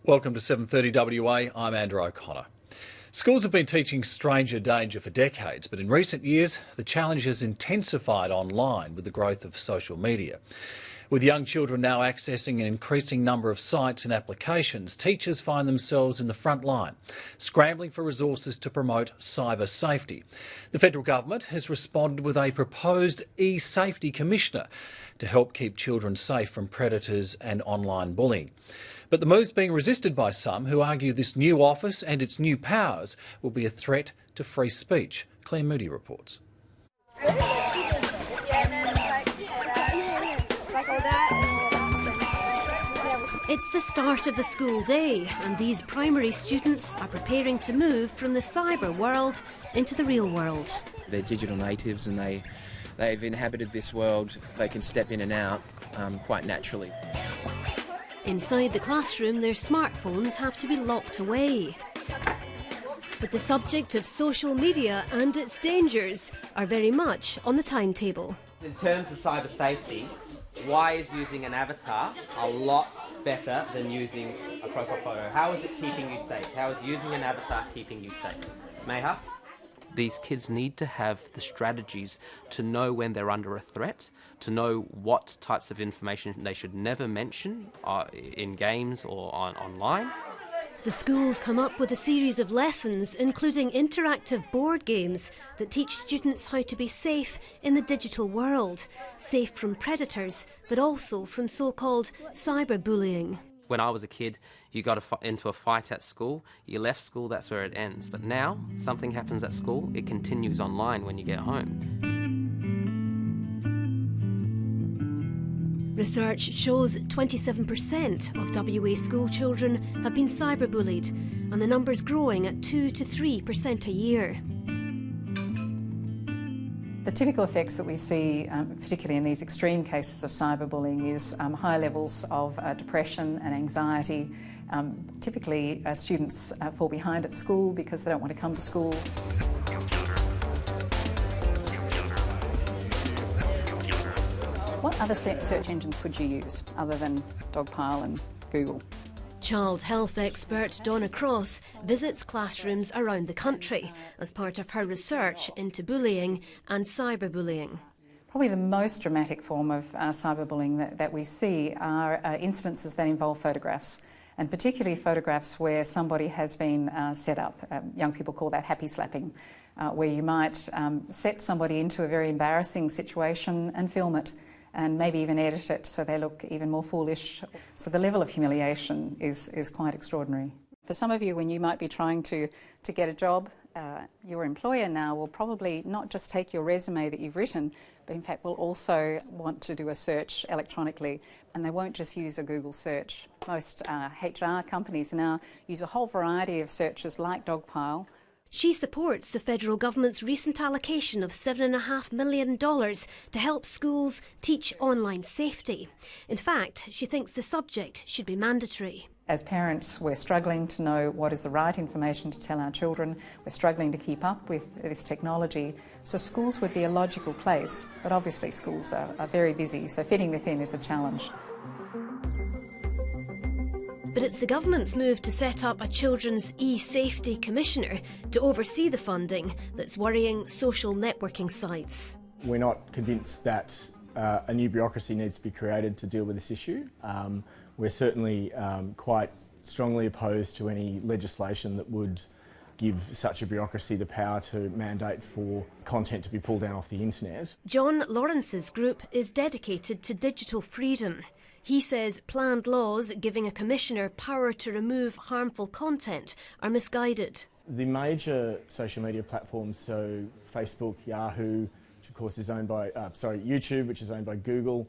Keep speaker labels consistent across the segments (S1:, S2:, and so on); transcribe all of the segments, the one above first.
S1: Welcome to 7:30 WA, I'm Andrew O'Connor. Schools have been teaching stranger danger for decades, but in recent years the challenge has intensified online with the growth of social media. With young children now accessing an increasing number of sites and applications, teachers find themselves in the front line, scrambling for resources to promote cyber safety. The federal government has responded with a proposed e-safety commissioner to help keep children safe from predators and online bullying. But the move's being resisted by some who argue this new office and its new powers will be a threat to free speech. Claire Moody reports.
S2: It's the start of the school day, and these primary students are preparing to move from the cyber world into the real world.
S3: They're digital natives and they've inhabited this world. They can step in and out quite naturally.
S2: Inside the classroom, their smartphones have to be locked away. But the subject of social media and its dangers are very much on the timetable.
S4: In terms of cyber safety, why is using an avatar a lot better than using a profile photo? How is it keeping you safe? How is using an avatar keeping you safe? Meha?
S5: These kids need to have the strategies to know when they're under a threat, to know what types of information they should never mention in games or online.
S2: The schools come up with a series of lessons, including interactive board games that teach students how to be safe in the digital world, safe from predators, but also from so-called cyberbullying.
S5: When I was a kid, you got into a fight at school, you left school, that's where it ends. But now, something happens at school, it continues online when you get home.
S2: Research shows 27% of WA school children have been cyberbullied, and the number's growing at 2 to 3% a year.
S6: The typical effects that we see, particularly in these extreme cases of cyberbullying, is high levels of depression and anxiety. Typically, students fall behind at school because they don't want to come to school. What other search engines could you use other than Dogpile and Google?
S2: Child health expert Donna Cross visits classrooms around the country as part of her research into bullying and cyberbullying.
S6: Probably the most dramatic form of cyberbullying that we see are incidences that involve photographs, and particularly photographs where somebody has been set up. Young people call that happy slapping, where you might set somebody into a very embarrassing situation and film it, and maybe even edit it so they look even more foolish. So the level of humiliation is quite extraordinary. For some of you, when you might be trying to get a job, your employer now will probably not just take your resume that you've written, but in fact will also want to do a search electronically, and they won't just use a Google search. Most HR companies now use a whole variety of searches like Dogpile.
S2: She supports the federal government's recent allocation of $7.5 million to help schools teach online safety. In fact, she thinks the subject should be mandatory.
S6: As parents, we're struggling to know what is the right information to tell our children. We're struggling to keep up with this technology. So schools would be a logical place, but obviously schools are very busy, so fitting this in is a challenge.
S2: But it's the government's move to set up a Children's e-safety commissioner to oversee the funding that's worrying social networking sites.
S7: We're not convinced that a new bureaucracy needs to be created to deal with this issue. We're certainly quite strongly opposed to any legislation that would give such a bureaucracy the power to mandate for content to be pulled down off the internet.
S2: John Lawrence's group is dedicated to digital freedom. He says planned laws giving a commissioner power to remove harmful content are misguided.
S7: The major social media platforms, so Facebook, Yahoo, which of course is owned by, YouTube, which is owned by Google,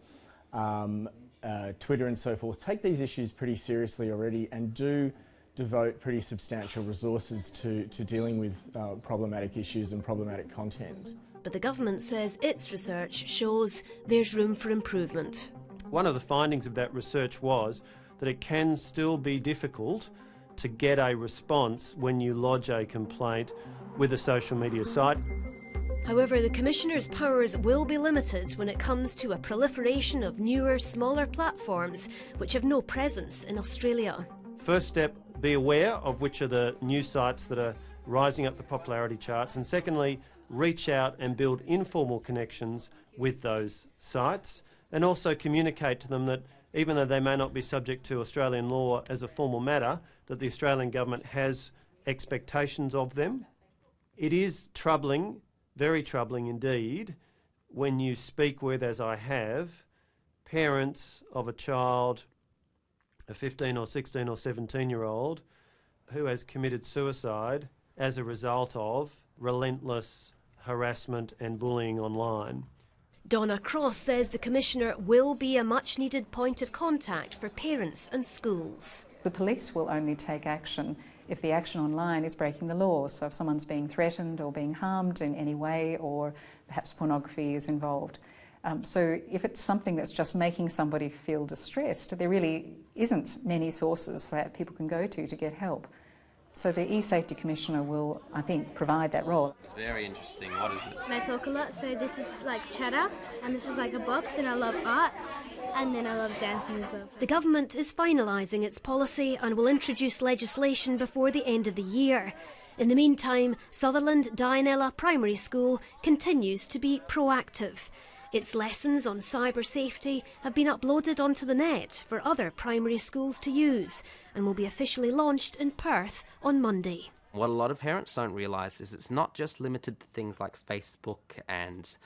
S7: Twitter and so forth, take these issues pretty seriously already and do devote pretty substantial resources to dealing with problematic issues and problematic content.
S2: But the government says its research shows there's room for improvement.
S8: One of the findings of that research was that it can still be difficult to get a response when you lodge a complaint with a social media site.
S2: However, the Commissioner's powers will be limited when it comes to a proliferation of newer, smaller platforms which have no presence in Australia.
S8: First step, be aware of which are the news sites that are rising up the popularity charts, and secondly, reach out and build informal connections with those sites, and also communicate to them that even though they may not be subject to Australian law as a formal matter, that the Australian government has expectations of them. It is troubling, very troubling indeed, when you speak with, as I have, parents of a child, a 15 or 16 or 17-year-old, who has committed suicide as a result of relentless harassment and bullying online.
S2: Donna Cross says the Commissioner will be a much-needed point of contact for parents and schools.
S6: The police will only take action if the action online is breaking the law. So if someone's being threatened or being harmed in any way, or perhaps pornography is involved. So if it's something that's just making somebody feel distressed, there really isn't many sources that people can go to get help. So the E-Safety Commissioner will, I think, provide that role.
S5: Very interesting. What is it?
S9: I talk a lot, so this is like cheddar, and this is like a box, and I love art, and then I love dancing as well.
S2: The government is finalising its policy and will introduce legislation before the end of the year. In the meantime, Sutherland Dianella Primary School continues to be proactive. Its lessons on cyber safety have been uploaded onto the net for other primary schools to use and will be officially launched in Perth on Monday.
S5: What a lot of parents don't realise is it's not just limited to things like Facebook and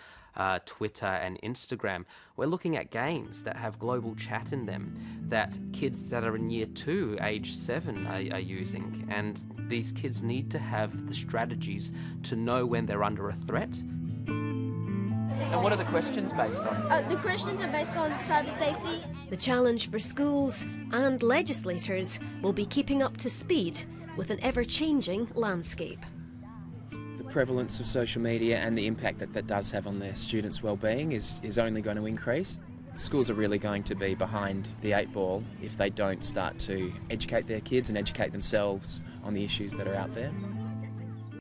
S5: Twitter and Instagram. We're looking at games that have global chat in them that kids that are in year 2, age 7 are using, and these kids need to have the strategies to know when they're under a threat.
S10: And what are the questions based on?
S9: The questions are based on cyber safety.
S2: The challenge for schools and legislators will be keeping up to speed with an ever-changing landscape.
S3: The prevalence of social media and the impact that does have on their students' well-being is only going to increase. Schools are really going to be behind the 8 ball if they don't start to educate their kids and educate themselves on the issues that are out there.